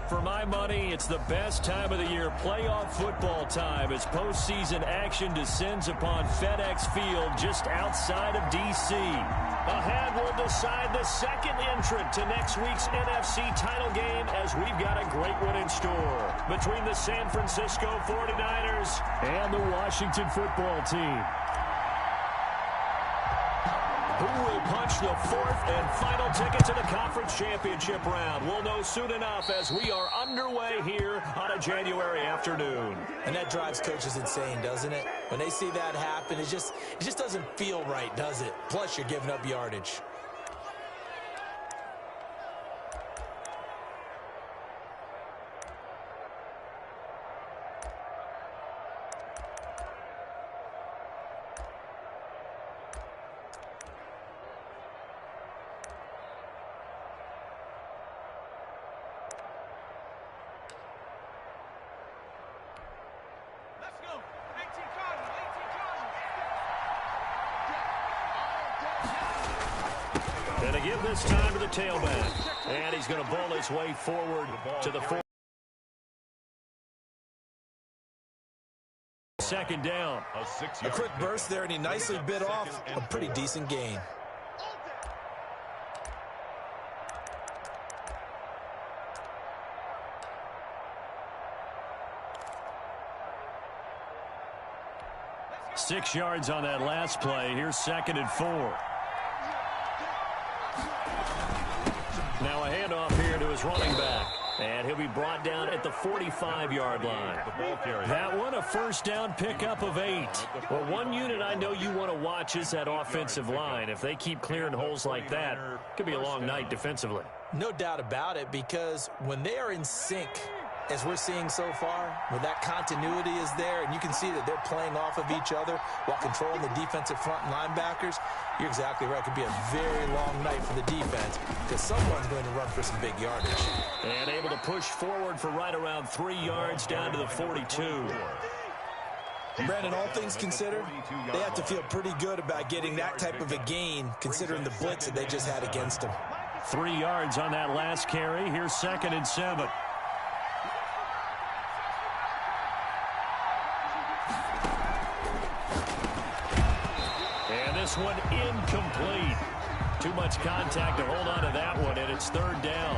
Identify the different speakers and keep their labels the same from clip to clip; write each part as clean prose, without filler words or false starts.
Speaker 1: For my money, it's the best time of the year, playoff football time, as postseason action descends upon FedEx Field just outside of D.C. Ahead will decide the second entrant to next week's NFC title game, as we've got a great one in store between the San Francisco 49ers and the Washington football team. Who will punch the fourth and final ticket to the conference championship round? We'll know soon enough as we are underway here on a January afternoon.
Speaker 2: And that drives coaches insane, doesn't it? When they see that happen, it just doesn't feel right, does it? Plus, you're giving up yardage.
Speaker 1: And to give this time to the tailback. And he's going to bowl his way forward to the fourth. Second down.
Speaker 2: A quick burst there, and he nicely bit off a pretty decent gain.
Speaker 1: Six yards on that last play. Here's 2nd and 4. Now a handoff here to his running back. And he'll be brought down at the 45-yard line. That one, a first down pickup of 8. Well, one unit I know you want to watch is that offensive line. If they keep clearing holes like that, it could be a long night defensively.
Speaker 2: No doubt about it, because when they are in sync, as we're seeing so far, when that continuity is there and you can see that they're playing off of each other while controlling the defensive front and linebackers, you're exactly right. It could be a very long night for the defense because someone's going to run for some big yardage.
Speaker 1: And able to push forward for right around 3 yards down to the 42.
Speaker 2: Brandon, all things considered, they have to feel pretty good about getting that type of a gain considering the blitz that they just had against them.
Speaker 1: 3 yards on that last carry. Here's 2nd and 7. This one incomplete. Too much contact to hold on to that one, and it's 3rd down.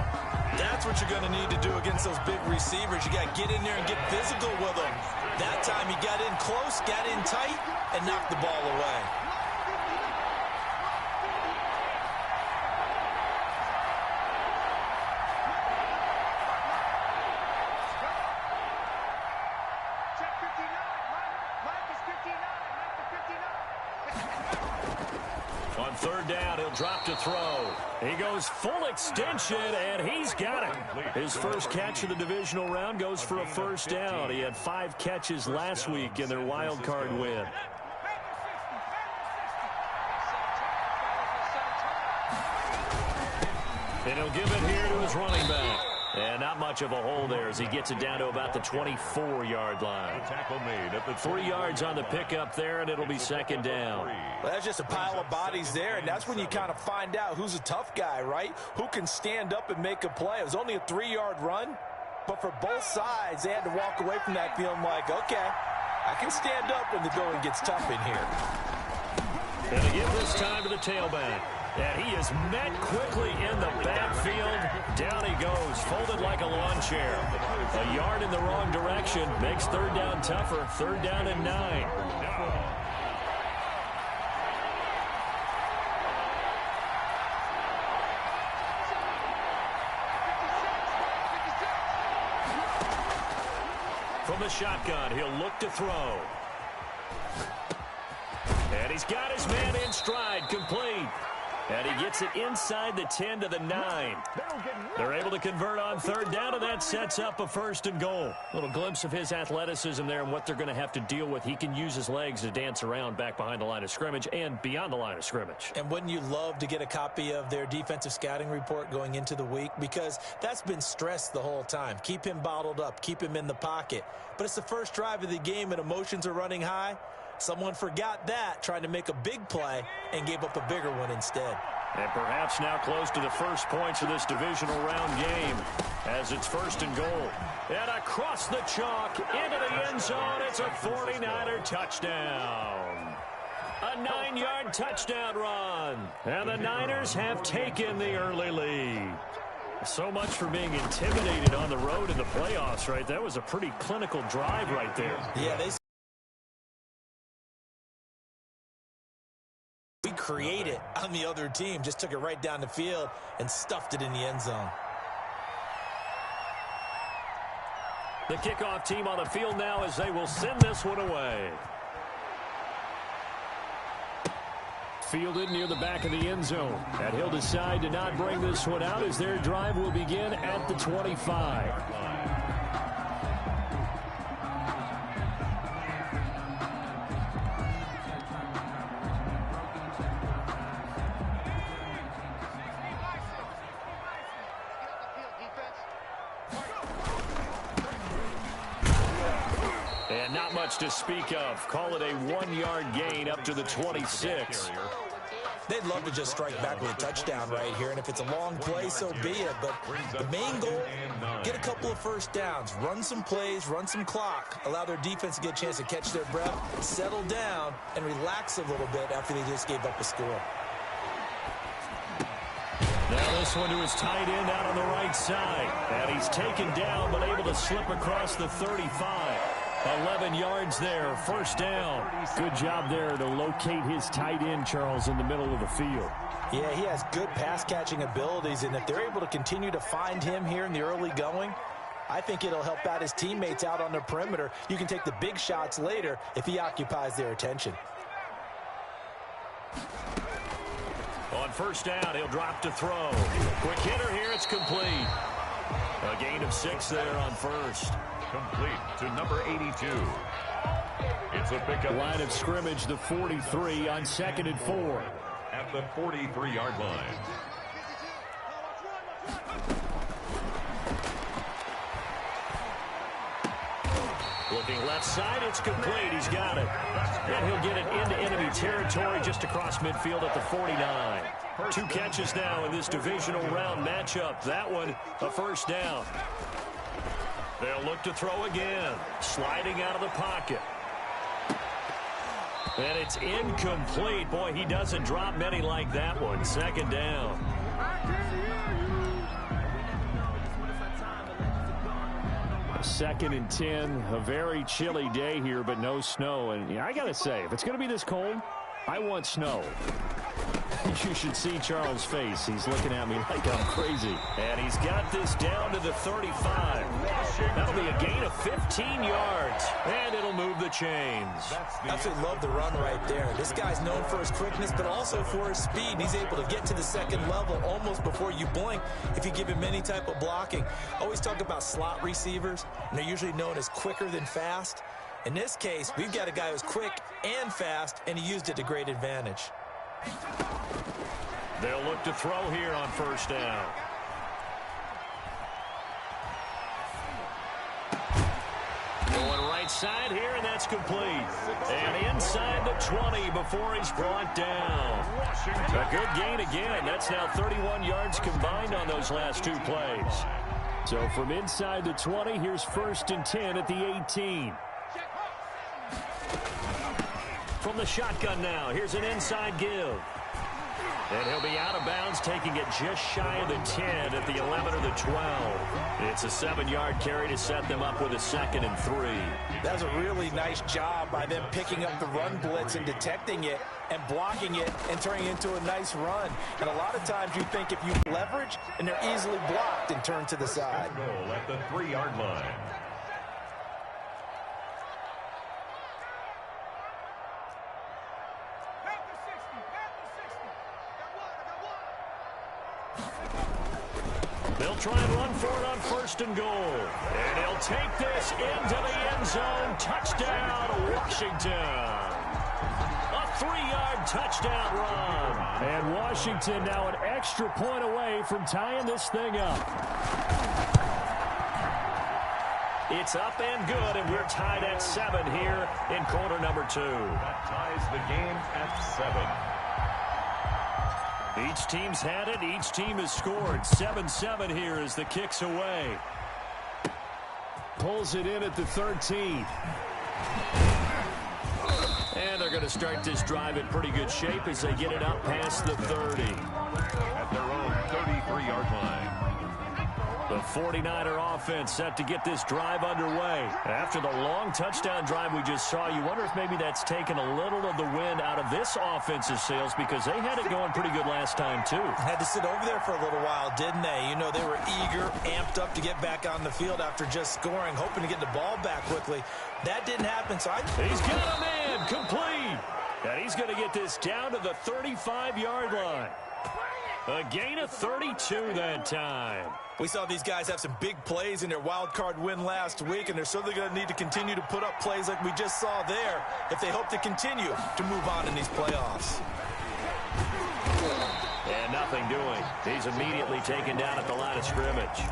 Speaker 2: That's what you're going to need to do against those big receivers. You got to get in there and get physical with them. That time he got in close, got in tight, and knocked the ball away.
Speaker 1: On 3rd down, he'll drop to throw. He goes full extension, and he's got it. His first catch of the divisional round goes for a first down. He had 5 catches last week in their wild card win. And he'll give it here to his running back. And not much of a hole there as he gets it down to about the 24-yard line. 3 yards on the pickup there, and it'll be 2nd down.
Speaker 2: Well, that's just a pile of bodies there, and that's when you kind of find out who's a tough guy, right? Who can stand up and make a play. It was only a 3-yard run, but for both sides, they had to walk away from that feeling like, okay, I can stand up when the going gets tough in here.
Speaker 1: And to give this time to the tailback. And he is met quickly in the backfield. Down he goes, folded like a lawn chair. A yard in the wrong direction makes 3rd down tougher. 3rd down and 9. From the shotgun, he'll look to throw. And he's got his man in stride, complete. And he gets it inside the 10 to the 9. They're able to convert on 3rd down, and that sets up a 1st and goal. A little glimpse of his athleticism there and what they're going to have to deal with. He can use his legs to dance around back behind the line of scrimmage and beyond the line of scrimmage.
Speaker 2: And wouldn't you love to get a copy of their defensive scouting report going into the week? Because that's been stressed the whole time. Keep him bottled up. Keep him in the pocket. But it's the first drive of the game and emotions are running high. Someone forgot that, trying to make a big play, and gave up a bigger one instead.
Speaker 1: And perhaps now close to the first points of this divisional round game as it's 1st and goal. And across the chalk into the end zone. It's a 49er touchdown. A 9-yard touchdown run. And the Niners have taken the early lead. So much for being intimidated on the road in the playoffs, right? That was a pretty clinical drive right there.
Speaker 2: Yeah, we created on the other team. Just took it right down the field and stuffed it in the end zone.
Speaker 1: The kickoff team on the field now as they will send this one away. Fielded near the back of the end zone. And he'll decide to not bring this one out as their drive will begin at the 25. And not much to speak of. Call it a 1-yard gain up to the 26.
Speaker 2: They'd love to just strike back with a touchdown right here, and if it's a long play, so be it. But the main goal, get a couple of first downs, run some plays, run some clock, allow their defense to get a chance to catch their breath, settle down, and relax a little bit after they just gave up a score.
Speaker 1: Now this one to his tight end out on the right side. And he's taken down but able to slip across the 35. 11 yards there, first down. Good job there to locate his tight end, Charles, in the middle of the field.
Speaker 2: Yeah, he has good pass-catching abilities, and if they're able to continue to find him here in the early going, I think it'll help out his teammates out on the perimeter. You can take the big shots later if he occupies their attention.
Speaker 1: On first down, he'll drop to throw. Quick hitter here, it's complete. A gain of 6 there on first.
Speaker 3: Complete to number 82. It's a pickup.
Speaker 1: Line of scrimmage, the 43 on 2nd and 4.
Speaker 3: At the 43-yard line.
Speaker 1: Looking left side, it's complete. He's got it. And he'll get it into enemy territory just across midfield at the 49. 2 catches now in this divisional round matchup. That one, a first down. They'll look to throw again. Sliding out of the pocket. And it's incomplete. Boy, he doesn't drop many like that one. 2nd down. Second and 10. A very chilly day here, but no snow. And I got to say, if it's going to be this cold, I want snow. You should see Charles' face. He's looking at me like I'm crazy. And he's got this down to the 35. That'll be a gain of 15 yards. And it'll move the chains.
Speaker 2: Absolutely love the run right there. This guy's known for his quickness, but also for his speed. He's able to get to the second level almost before you blink if you give him any type of blocking. Always talk about slot receivers, and they're usually known as quicker than fast. In this case, we've got a guy who's quick and fast, and he used it to great advantage.
Speaker 1: They'll look to throw here on first down. Going right side here, and that's complete. And inside the 20 before he's brought down. A good gain again. That's now 31 yards combined on those last 2 plays. So from inside the 20, here's 1st and 10 at the 18. From the shotgun now, here's an inside give. And he'll be out of bounds, taking it just shy of the 10 at the 11 or the 12. It's a 7-yard carry to set them up with a 2nd and 3.
Speaker 2: That was a really nice job by them picking up the run blitz and detecting it and blocking it and turning it into a nice run. And a lot of times you think if you leverage and they're easily blocked and turn to the side.
Speaker 3: Goal at the 3-yard line.
Speaker 1: They'll try and run for it on 1st and goal. And he'll take this into the end zone. Touchdown, Washington. A 3-yard touchdown run. And Washington now an extra point away from tying this thing up. It's up and good, and we're tied at 7 here in quarter number 2.
Speaker 3: That ties the game at 7.
Speaker 1: Each team's had it. Each team has scored. 7-7 here as the kick's away. Pulls it in at the 13. And they're going to start this drive in pretty good shape as they get it up past the 30.
Speaker 3: At their own 33-yard line.
Speaker 1: The 49er offense set to get this drive underway. After the long touchdown drive we just saw, you wonder if maybe that's taken a little of the wind out of this offensive sails because they had it going pretty good last time, too.
Speaker 2: Had to sit over there for a little while, didn't they? You know, they were eager, amped up to get back on the field after just scoring, hoping to get the ball back quickly. That didn't happen, so
Speaker 1: He's got a man complete. And he's going to get this down to the 35-yard line. A gain of 32 that time.
Speaker 2: We saw these guys have some big plays in their wild card win last week, and they're certainly going to need to continue to put up plays like we just saw there if they hope to continue to move on in these playoffs.
Speaker 1: And nothing doing. He's immediately taken down at the line of scrimmage.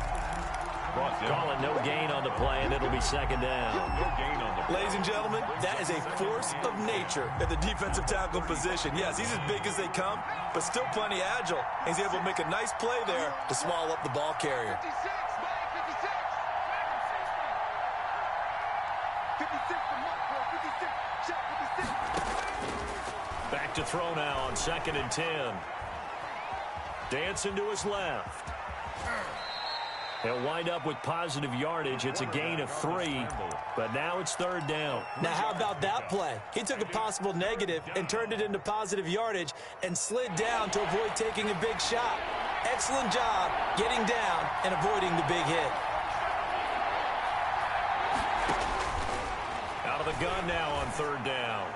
Speaker 1: Call it no gain on the play, and it'll be second down.
Speaker 3: No gain on the play.
Speaker 2: Ladies and gentlemen, that is a force of nature at the defensive tackle position. Yes, he's as big as they come, but still plenty agile. He's able to make a nice play there to swallow up the ball carrier.
Speaker 4: 56, man, 56. 56 for Mark, 56. Shot 56.
Speaker 1: Back to throw now on 2nd and 10. Dancing to his left. He'll wind up with positive yardage. It's a gain of 3, but now it's 3rd down.
Speaker 2: Now, how about that play? He took a possible negative and turned it into positive yardage and slid down to avoid taking a big shot. Excellent job getting down and avoiding the big hit.
Speaker 1: Out of the gun now on 3rd down.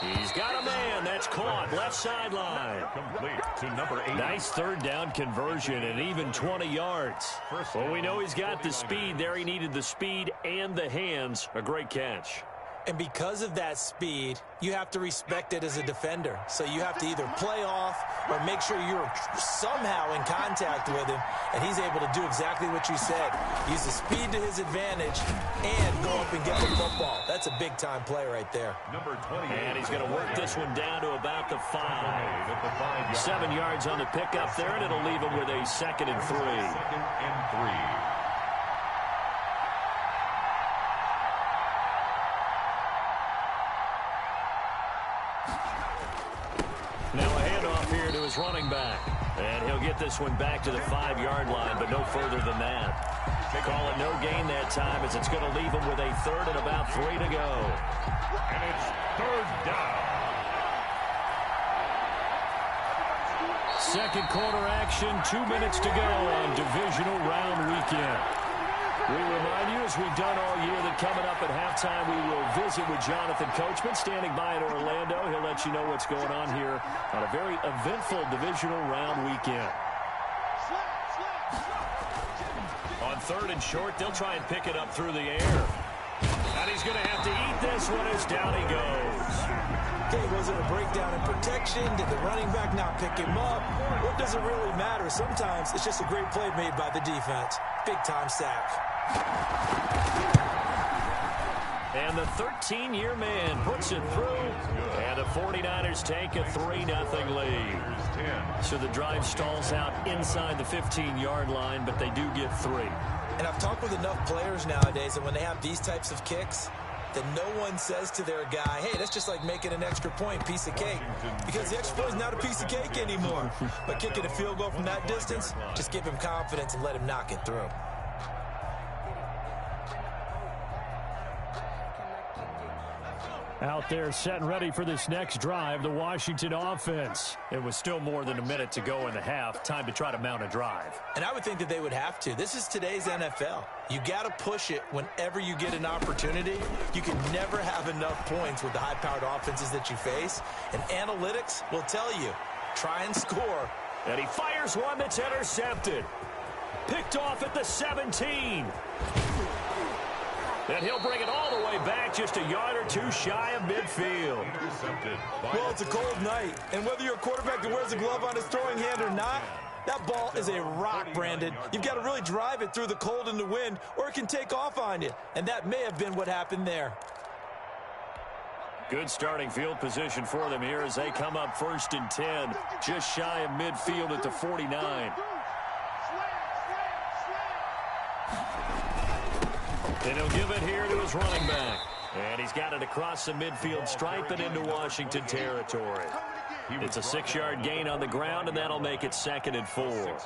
Speaker 1: He's got a man. That's caught. Left sideline.
Speaker 3: Complete to number 8.
Speaker 1: Nice 3rd down conversion and even 20 yards. Well, we know he's got the speed there. He needed the speed and the hands. A great catch.
Speaker 2: And because of that speed, you have to respect it as a defender. So you have to either play off or make sure you're somehow in contact with him, and he's able to do exactly what you said. Use the speed to his advantage and go up and get the football. That's a big-time play right there.
Speaker 3: Number 28.
Speaker 1: And he's going to work this one down to about the 5. 7 yards on the pickup there, and it'll leave him with a 2nd and 3.
Speaker 3: 2nd and 3.
Speaker 1: Now a handoff here to his running back. And he'll get this one back to the 5-yard line, but no further than that. They call it no gain that time as it's going to leave him with a 3rd and about 3 to go.
Speaker 3: And it's 3rd down.
Speaker 1: Second quarter action, 2 minutes to go on divisional round weekend. We remind you, as we've done all year, that coming up at halftime, we will visit with Jonathan Coachman, standing by in Orlando. He'll let you know what's going on here on a very eventful divisional round weekend. On 3rd and short, they'll try and pick it up through the air. And he's going to have to eat this one as down he goes.
Speaker 2: Okay, was it a breakdown in protection? Did the running back not pick him up? What does it really matter? Sometimes it's just a great play made by the defense. Big-time sack.
Speaker 1: And the 13-year man puts it through. And the 49ers take a 3-0 lead. So the drive stalls out inside the 15-yard line, but they do get 3.
Speaker 2: And I've talked with enough players nowadays that when they have these types of kicks, that no one says to their guy, hey, that's just like making an extra point, piece of cake. Because the extra point is not a piece of cake anymore. But kicking a field goal from that distance, just give him confidence and let him knock it through.
Speaker 1: Out there set and ready for this next drive, the Washington offense. It was still more than a minute to go in the half. Time to try to mount a drive.
Speaker 2: And I would think that they would have to. This is today's NFL. You got to push it whenever you get an opportunity. You can never have enough points with the high-powered offenses that you face. And analytics will tell you, try and score.
Speaker 1: And he fires one that's intercepted. Picked off at the 17. And he'll bring it all the way back just a yard or two shy of midfield.
Speaker 2: Well, it's a cold night, and whether you're a quarterback that wears a glove on his throwing hand or not, that ball is a rock, Brandon. You've got to really drive it through the cold and the wind, or it can take off on you. And that may have been what happened there.
Speaker 1: Good starting field position for them here as they come up 1st and 10, just shy of midfield at the 49. And he'll give it here to his running back. And he's got it across the midfield stripe and into Washington territory. It's a 6-yard gain on the ground, and that'll make it 2nd and 4.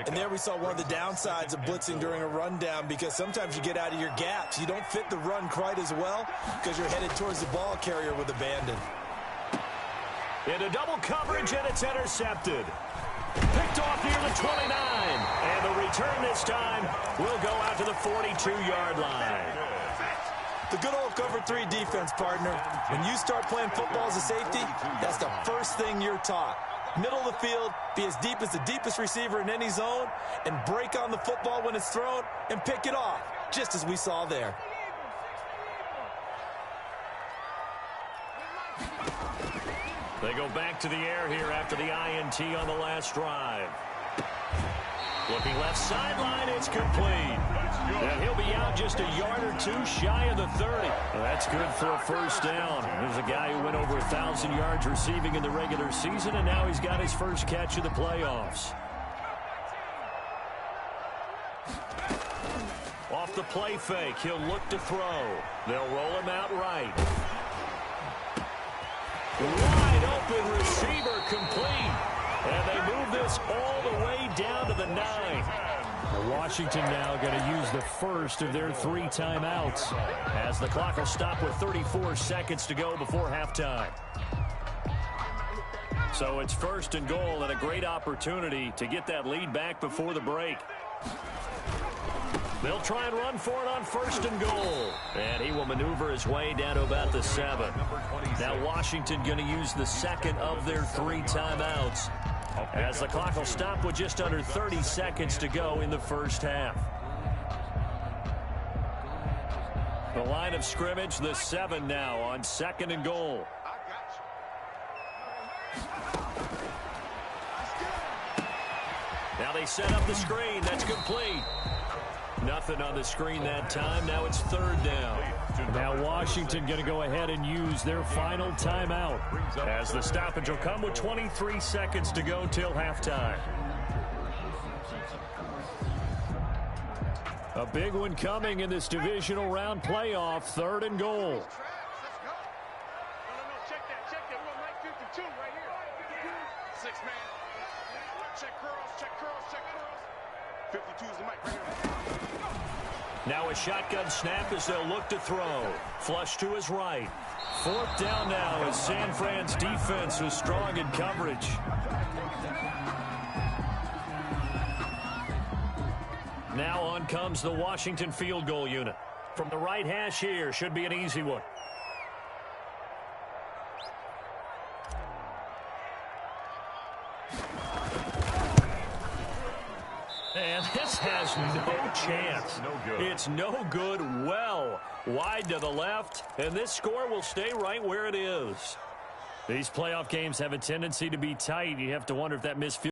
Speaker 2: And there we saw one of the downsides of blitzing during a rundown, because sometimes you get out of your gaps. You don't fit the run quite as well because you're headed towards the ball carrier with abandon.
Speaker 1: Into double coverage, and it's intercepted. Picked off near the 29. And the return this time will go out to the 42-yard line.
Speaker 2: The good old cover 3 defense, partner. When you start playing football as a safety, that's the first thing you're taught. Middle of the field, be as deep as the deepest receiver in any zone, and break on the football when it's thrown and pick it off, just as we saw there.
Speaker 1: They go back to the air here after the INT on the last drive. Looking left sideline, it's complete. And he'll be out just a yard or two shy of the 30. Well, that's good for a first down. There's a guy who went over 1,000 yards receiving in the regular season, and now he's got his first catch of the playoffs. Off the play fake, he'll look to throw. They'll roll him out right. Wide open receiver, complete. And they move this all the way down to the 9. Washington now going to use the first of their 3 timeouts, as the clock will stop with 34 seconds to go before halftime. So it's 1st and goal, and a great opportunity to get that lead back before the break. They'll try and run for it on 1st and goal. And he will maneuver his way down to about the 7. Now Washington going to use the 2nd of their 3 timeouts, as the clock will stop with just under 30 seconds to go in the first half. The line of scrimmage, the 7 now on 2nd and goal. Now they set up the screen. That's complete. Nothing on the screen that time. Now it's 3rd down. Now Washington going to go ahead and use their final timeout, as the stoppage will come with 23 seconds to go till halftime. A big one coming in this divisional round playoff. 3rd and goal.
Speaker 4: Check that. We're on 52 right here. 6 man. Check curls. 52 is the mic right here.
Speaker 1: Now a shotgun snap as they'll look to throw. Flush to his right. 4th down now as San Fran's defense was strong in coverage. Now on comes the Washington field goal unit. From the right hash here, should be an easy one. And this has no chance. It's no good. Well wide to the left, and this score will stay right where it is. These playoff games have a tendency to be tight. You have to wonder if that missed field